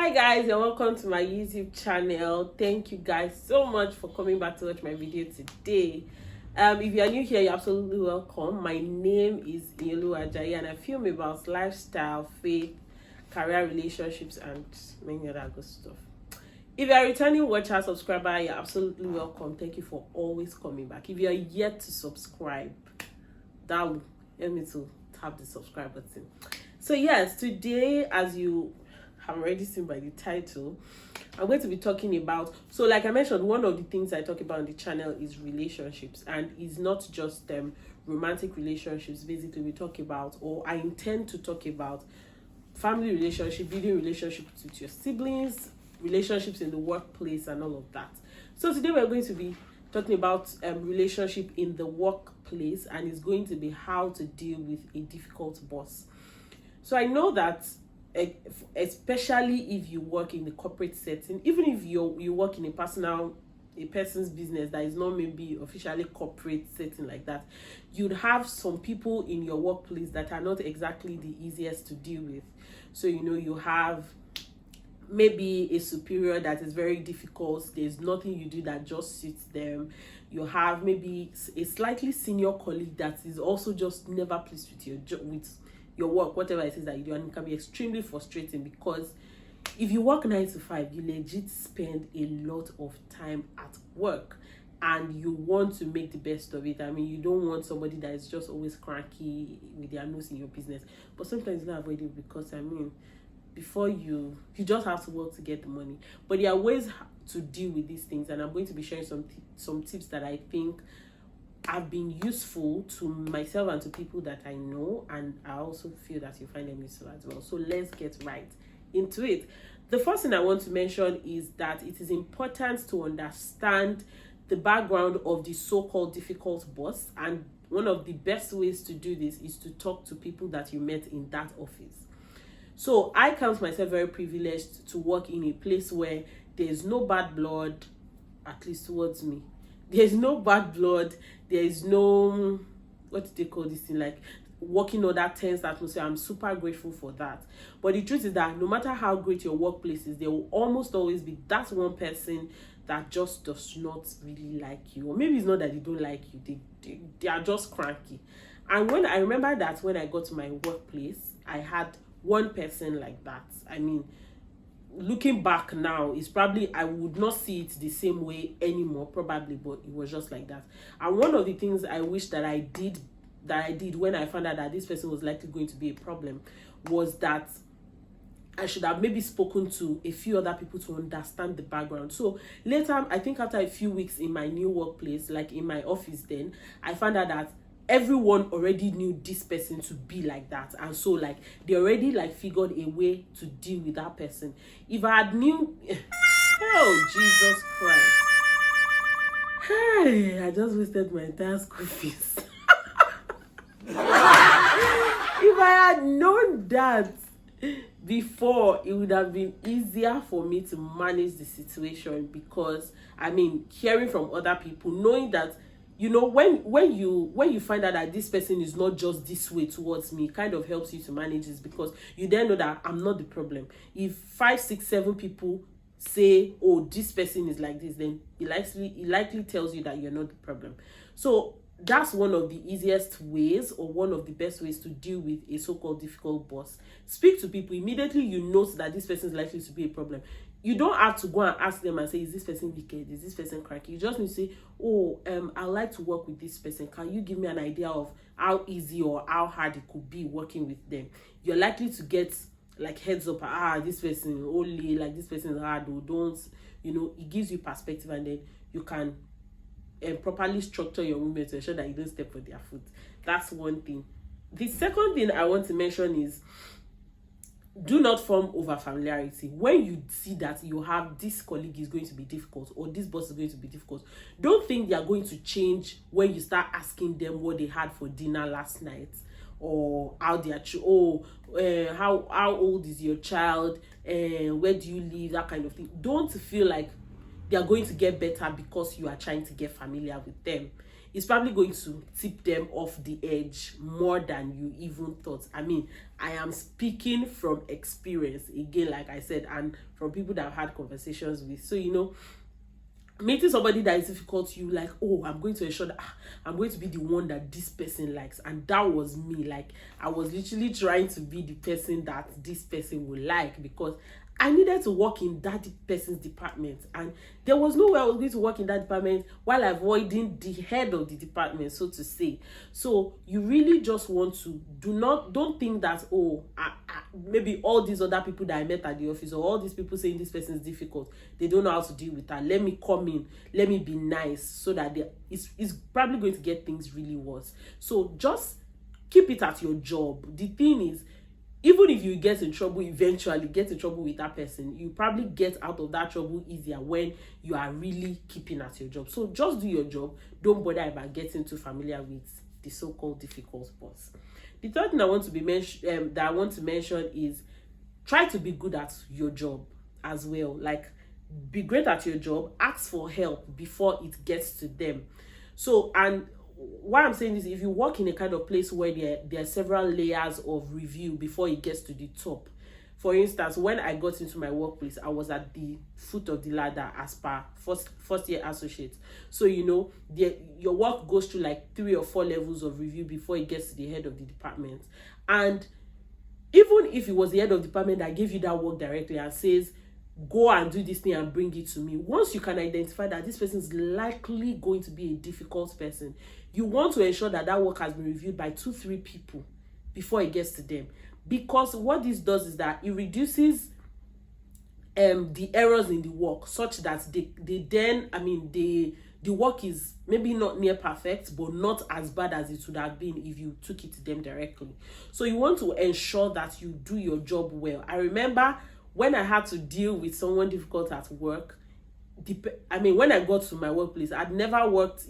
Hi guys, and welcome to my YouTube channel. Thank you guys so much for coming back to watch my video today. If you are new here, you're absolutely welcome. My name is Yelu Ajayi and I film about lifestyle, faith, career, relationships, and many other good stuff. If you're a returning watcher, subscriber, you're absolutely welcome. Thank you for always coming back. If you're yet to subscribe, that will help me to tap the subscribe button. So yes, today, as you have already seen by the title, I'm going to be talking about, so like I mentioned, one of the things I talk about on the channel is relationships, and it's not just romantic relationships. Basically, we talk about, or I intend to talk about, family relationship, building relationships with your siblings, relationships in the workplace, and all of that. So today we're going to be talking about relationship in the workplace, and it's going to be how to deal with a difficult boss. So I know that especially if you work in the corporate setting, even if you work in a person's business that is not maybe officially corporate setting like that, you'd have some people in your workplace that are not exactly the easiest to deal with. So you have maybe a superior that is very difficult. There's nothing you do that just suits them. You have maybe a slightly senior colleague that is also just never pleased with your job, with your work, whatever it is that you do, and it can be extremely frustrating because if you work 9 to 5, you legit spend a lot of time at work and you want to make the best of it. I mean, you don't want somebody that is just always cranky with their nose in your business, but sometimes it's not avoidable because before you just have to work to get the money. But there are ways to deal with these things, and I'm going to be sharing some tips that I think have been useful to myself and to people that I know, and I also feel that you find them useful as well. So let's get right into it. The first thing I want to mention is that it is important to understand the background of the so-called difficult boss, and one of the best ways to do this is to talk to people that you met in that office. So I count myself very privileged to work in a place where there's no bad blood, at least towards me. There's no bad blood. There is no, what do they call this thing, like working on that tense atmosphere. I'm super grateful for that. But the truth is that no matter how great your workplace is, there will almost always be that one person that just does not really like you. Or maybe it's not that they don't like you, they are just cranky. And when I remember that when I got to my workplace, I had one person like that. I mean, looking back now, it's probably, I would not see it the same way anymore, probably, but it was just like that. And one of the things I wish that I did when I found out that this person was likely going to be a problem was that I should have maybe spoken to a few other people to understand the background. So later, I think after a few weeks in my new workplace, like in my office then, I found out that everyone already knew this person to be like that, and so like they already like figured a way to deal with that person. If I had knew oh Jesus Christ, hey, I just wasted my entire school fees. If I had known that before, it would have been easier for me to manage the situation, because I mean, hearing from other people, knowing that when you find out that this person is not just this way towards me, it kind of helps you to manage this, because you then know that I'm not the problem. If 5, 6, 7 people say, oh, this person is like this, then it likely tells you that you're not the problem. So that's one of the easiest ways, or one of the best ways, to deal with a so-called difficult boss. Speak to people immediately. You note that this person is likely to be a problem. You don't have to go and ask them and say, is this person wicked? Is this person cranky? You just need to say, oh, I like to work with this person. Can you give me an idea of how easy or how hard it could be working with them? You're likely to get like heads up. This person only, like this person is hard, or don't, it gives you perspective, and then you can properly structure your movement to ensure that you don't step on their foot. That's one thing. The second thing I want to mention is, do not form over familiarity. When you see that you have this colleague is going to be difficult, or this boss is going to be difficult, don't think they are going to change when you start asking them what they had for dinner last night, or how they are how old is your child, where do you live, that kind of thing. Don't feel like they are going to get better because you are trying to get familiar with them. it's probably going to tip them off the edge more than you even thought. I mean, I am speaking from experience again, like I said, and from people that I've had conversations with. So, you know, meeting somebody that is difficult to you, like, oh, I'm going to ensure that I'm going to be the one that this person likes. And that was me. Like, I was literally trying to be the person that this person would like, because I needed to work in that person's department, and there was no way I was going to work in that department while avoiding the head of the department, so to say. So you really just want to don't think that, oh, maybe all these other people that I met at the office, or all these people saying this person is difficult, they don't know how to deal with that. Let me come in, let me be nice, so that it's probably going to get things really worse. So just keep it at your job. The thing is, even if you get in trouble, eventually get in trouble with that person, you probably get out of that trouble easier when you are really keeping at your job. So just do your job. Don't bother about getting too familiar with the so-called difficult boss. The third thing I want to mention is try to be good at your job as well. Like, be great at your job. Ask for help before it gets to them. So, and why I'm saying this, if you work in a kind of place where there are several layers of review before it gets to the top. For instance, when I got into my workplace, I was at the foot of the ladder as per first year associate. So, you know, your work goes through like 3 or 4 levels of review before it gets to the head of the department. And even if it was the head of the department that gave you that work directly and says, go and do this thing and bring it to me, once you can identify that this person is likely going to be a difficult person, you want to ensure that that work has been reviewed by 2-3 people before it gets to them. Because what this does is that it reduces the errors in the work, such that the work is maybe not near perfect, but not as bad as it would have been if you took it to them directly. So you want to ensure that you do your job well. I remember when I had to deal with someone difficult at work, when I got to my workplace, I'd never worked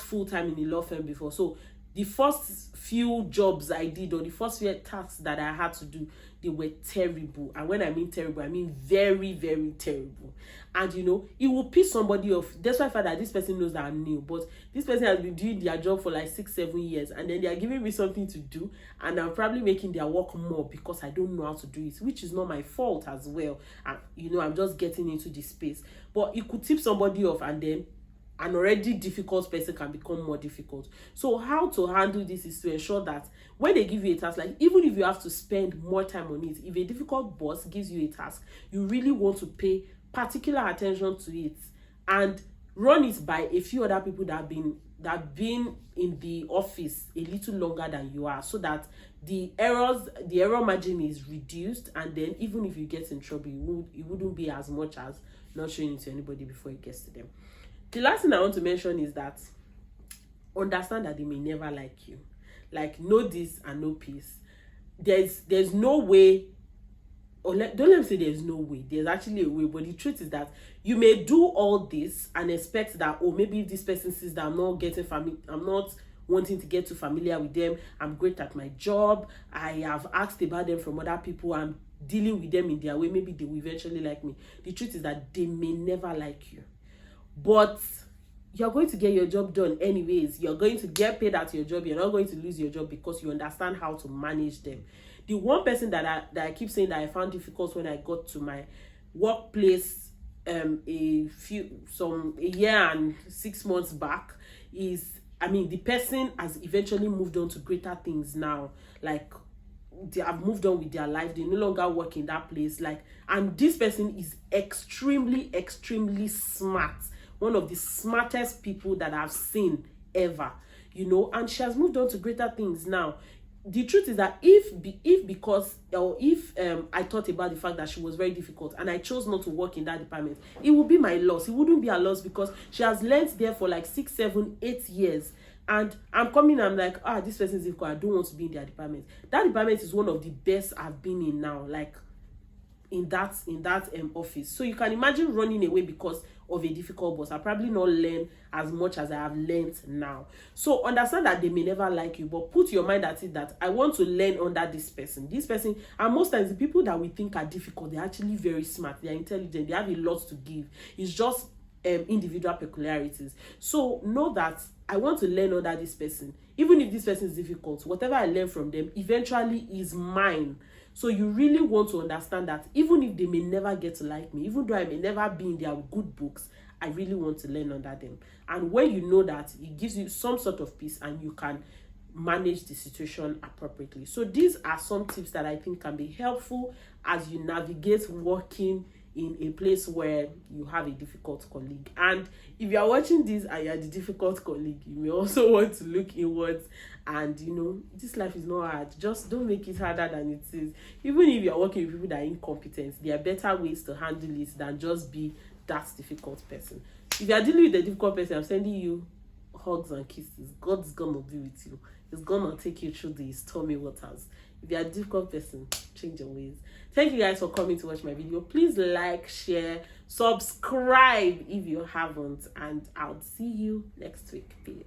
full-time in a law firm before. So the first few jobs I did, or the first few tasks that I had to do, they were terrible. And when I mean terrible, I mean very, very terrible. And, you know, it will piss somebody off. That's why I find that this person knows that I'm new, but this person has been doing their job for like 6-7 years, and then they are giving me something to do, and I'm probably making their work more because I don't know how to do it, which is not my fault as well. And, you know, I'm just getting into this space. But it could tip somebody off, and then an already difficult person can become more difficult. So how to handle this is to ensure that when they give you a task, like, even if you have to spend more time on it, if a difficult boss gives you a task, you really want to pay particular attention to it and run it by a few other people that have been in the office a little longer than you are, so that the error margin is reduced, and then even if you get in trouble, it wouldn't be as much as not showing it to anybody before it gets to them. The last thing I want to mention is that understand that they may never like you. Like, know this and know peace. There's no way, or don't let me say there's no way. There's actually a way, but the truth is that you may do all this and expect that, oh, maybe if this person sees that I'm not wanting to get too familiar with them, I'm great at my job, I have asked about them from other people, I'm dealing with them in their way, maybe they will eventually like me. The truth is that they may never like you. But you're going to get your job done anyways. You're going to get paid at your job. You're not going to lose your job because you understand how to manage them. The one person that I keep saying that I found difficult when I got to my workplace a year and 6 months back is, the person has eventually moved on to greater things now. Like, they have moved on with their life. They no longer work in that place. Like, and this person is extremely, extremely smart. One of the smartest people that I've seen ever, you know, and she has moved on to greater things now. The truth is that if I thought about the fact that she was very difficult and I chose not to work in that department, it would be my loss. It wouldn't be a loss because she has learned there for like 6, 7, 8 years. And I'm like, this person is difficult. I don't want to be in their department. That department is one of the best I've been in now, like in that office. So you can imagine running away because of a difficult boss. I probably not learn as much as I have learned now. So understand that they may never like you, but put your mind at it that I want to learn under this person. And most times the people that we think are difficult, they're actually very smart, they're intelligent, they have a lot to give. It's just individual peculiarities. So know that I want to learn under this person. Even if this person is difficult, whatever I learn from them eventually is mine. So you really want to understand that even if they may never get to like me, even though I may never be in their good books, I really want to learn under them. And when you know that, it gives you some sort of peace and you can manage the situation appropriately. So these are some tips that I think can be helpful as you navigate working in a place where you have a difficult colleague. And if you are watching this and you are the difficult colleague, you may also want to look inwards. And this life is not hard. Just don't make it harder than it is. Even if you are working with people that are incompetent, there are better ways to handle it than just be that difficult person. If you are dealing with a difficult person, I'm sending you hugs and kisses. God's gonna be with you. He's gonna take you through these stormy waters. If you're a difficult person, change your ways. Thank you guys for coming to watch my video. Please like, share, subscribe if you haven't, and I'll see you next week. Peace.